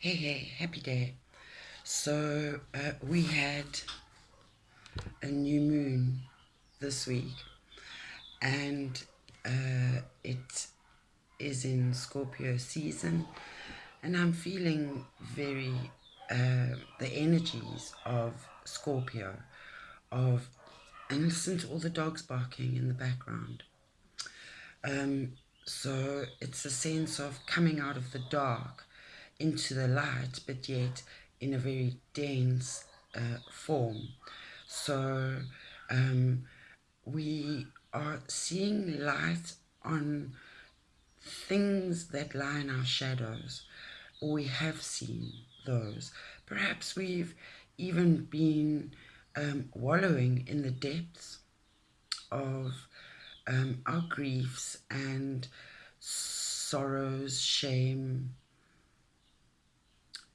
Hey, happy day. So, we had a new moon this week, and it is in Scorpio season, and I'm feeling very the energies of Scorpio, of and listen to all the dogs barking in the background. Um, so it's a sense of coming out of the dark into the light, but yet in a very dense form. So um, we are seeing light on things that lie in our shadows, or we have seen those. Perhaps we've even been wallowing in the depths of our griefs and sorrows, shame,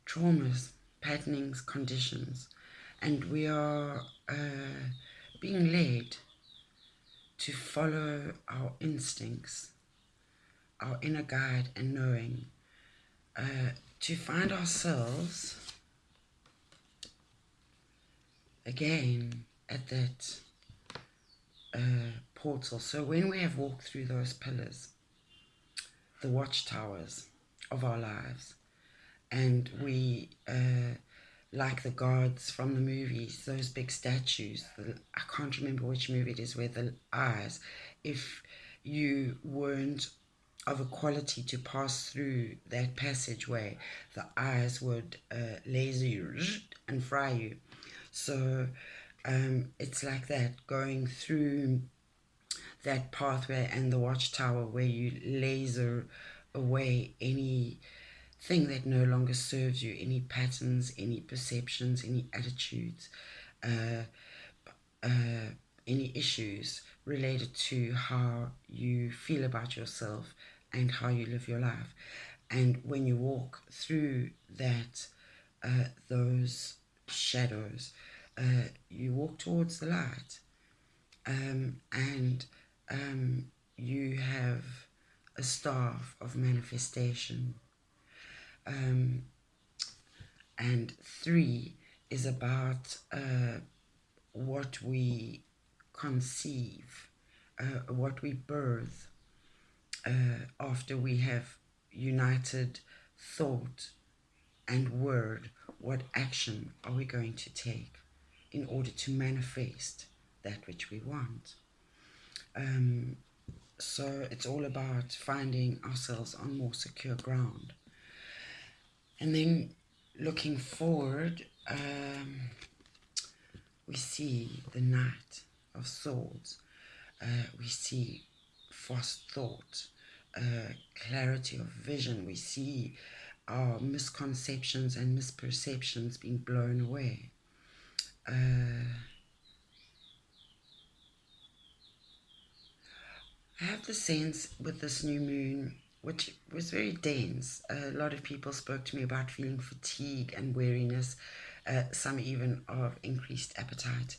traumas, patternings, conditions, and we are being led to follow our instincts, our inner guide, and knowing to find ourselves again at that portal. So when we have walked through those pillars, the watchtowers of our lives, and we like the gods from the movies, those big statues, I can't remember which movie it is, where the eyes, if you weren't of a quality to pass through that passageway, the eyes would laser you and fry you. So it's like that, going through that pathway and the watchtower where you laser away anything that no longer serves you, any patterns, any perceptions, any attitudes, uh, uh, any issues related to how you feel about yourself and how you live your life. And when you walk through those shadows, you walk towards the light, and you have a staff of manifestation. Um, and 3 is about what we conceive, what we birth after we have united thought and word. What action are we going to take in order to manifest that which we want? So it's all about finding ourselves on more secure ground. And then looking forward, we see the Knight of Swords. We see fast thought, clarity of vision. We see our misconceptions and misperceptions being blown away. I have the sense with this new moon, which was very dense. A lot of people spoke to me about feeling fatigue and weariness, some even of increased appetite.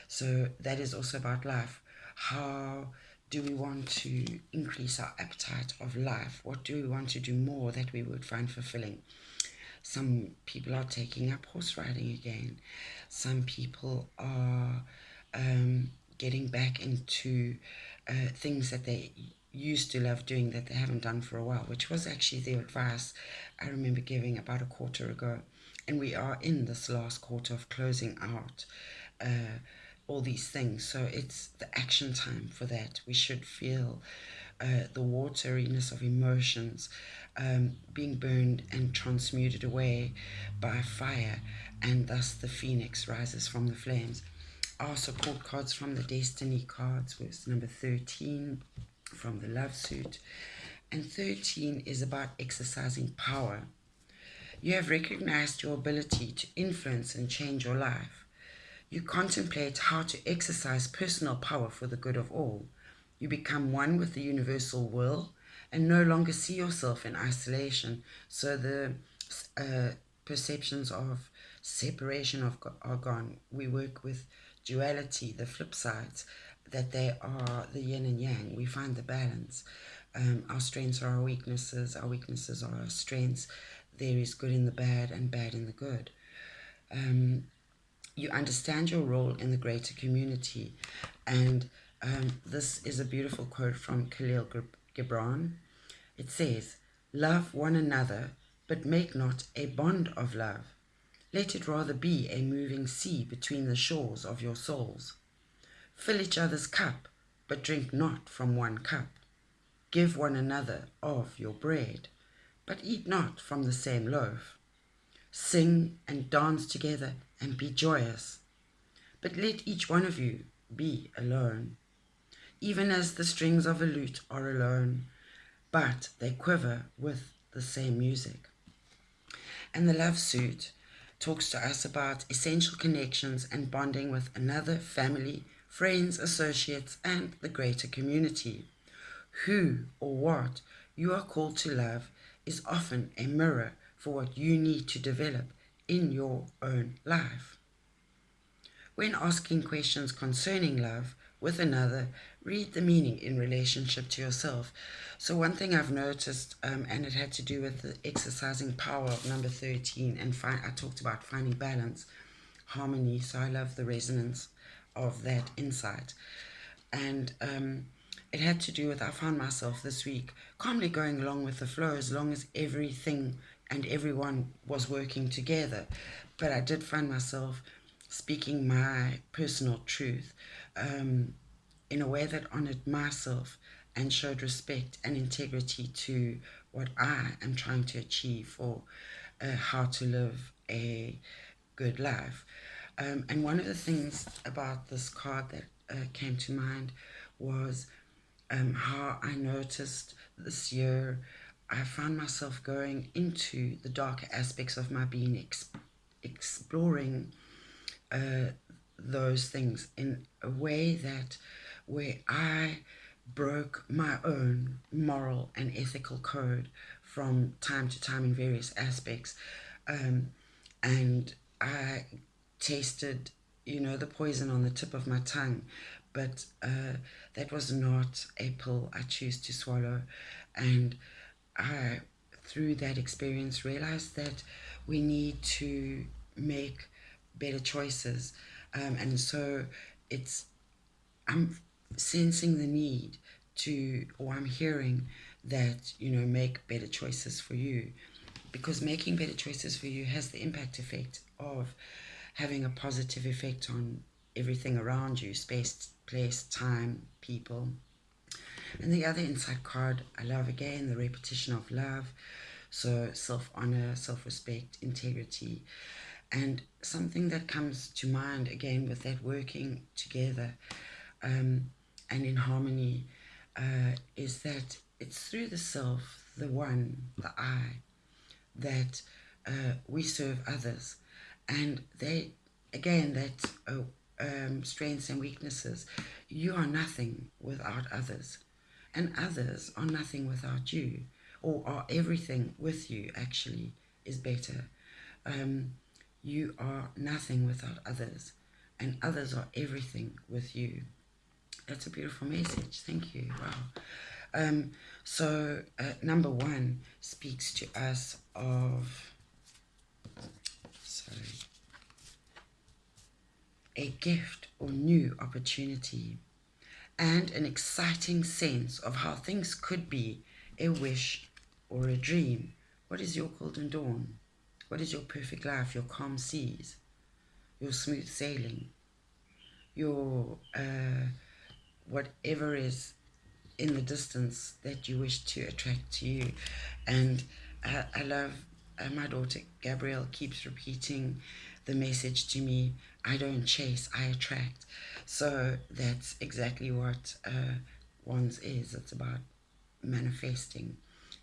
So that is also about life. How do we want to increase our appetite of life? What do we want to do more that we would find fulfilling? Some people are taking up horse riding again. Some people are getting back into things that they used to love doing that they haven't done for a while, which was actually the advice I remember giving about a quarter ago. And we are in this last quarter of closing out all these things. So it's the action time for that. We should feel the wateriness of emotions being burned and transmuted away by fire, and thus the phoenix rises from the flames. Our support cards from the Destiny cards was number 13 from the Love Suit, and 13 is about exercising power. You have recognized your ability to influence and change your life. You contemplate how to exercise personal power for the good of all. You become one with the universal will and no longer see yourself in isolation. So the perceptions of separation are gone. We work with duality, the flip sides, that they are the yin and yang. We find the balance. Our strengths are our weaknesses are our strengths. there is good in the bad and bad in the good. You understand your role in the greater community. And this is a beautiful quote from Khalil Gibran. It says, "Love one another, but make not a bond of love. Let it rather be a moving sea between the shores of your souls. Fill each other's cup, but drink not from one cup. Give one another of your bread, but eat not from the same loaf. Sing and dance together and be joyous. But let each one of you be alone, even as the strings of a lute are alone, but they quiver with the same music." And the love suit talks to us about essential connections and bonding with another, family, friends, associates, and the greater community. Who or what you are called to love is often a mirror for what you need to develop in your own life. When asking questions concerning love with another, read the meaning in relationship to yourself. So one thing I've noticed, and it had to do with the exercising power of number 13, and I talked about finding balance, harmony. So I love the resonance of that insight. And it had to do with, I found myself this week calmly going along with the flow as long as everything and everyone was working together. But I did find myself speaking my personal truth in a way that honored myself and showed respect and integrity to what I am trying to achieve for how to live a good life. And one of the things about this card that came to mind was how I noticed this year I found myself going into the darker aspects of my being, exploring those things in a way that where I broke my own moral and ethical code from time to time in various aspects. And I tasted, the poison on the tip of my tongue, but that was not a pill I choose to swallow. And I, through that experience, realized that we need to make better choices. And so it's, I'm sensing the need to, or I'm hearing that, make better choices for you, because making better choices for you has the impact effect of having a positive effect on everything around you: space, place, time, people. And the other insight card I love, again, the repetition of love. So self-honor, self-respect, integrity. And something that comes to mind again with that working together and in harmony is that it's through the self, the one, the I, that we serve others. And they, again, that strengths and weaknesses. You are nothing without others, and others are nothing without you, or are everything with you, actually, is better. You are nothing without others, and others are everything with you. That's a beautiful message. Thank you. Wow. So number one speaks to us of, sorry, a gift or new opportunity and an exciting sense of how things could be, a wish or a dream. What is your golden dawn? What is your perfect life, your calm seas, your smooth sailing, your whatever is in the distance that you wish to attract to you? And I love, my daughter Gabrielle keeps repeating the message to me: I don't chase, I attract. So that's exactly what Wands is. It's about manifesting,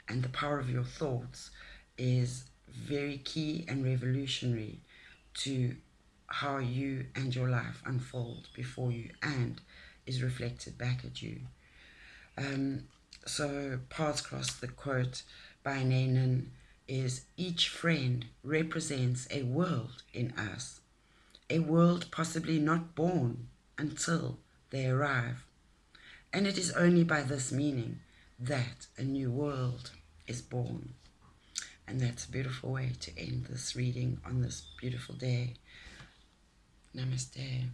and the power of your thoughts is very key and revolutionary to how you and your life unfold before you and is reflected back at you. So Paths Cross, the quote by Nanan is: each friend represents a world in us, a world possibly not born until they arrive. And it is only by this meaning that a new world is born. And that's a beautiful way to end this reading on this beautiful day. Namaste.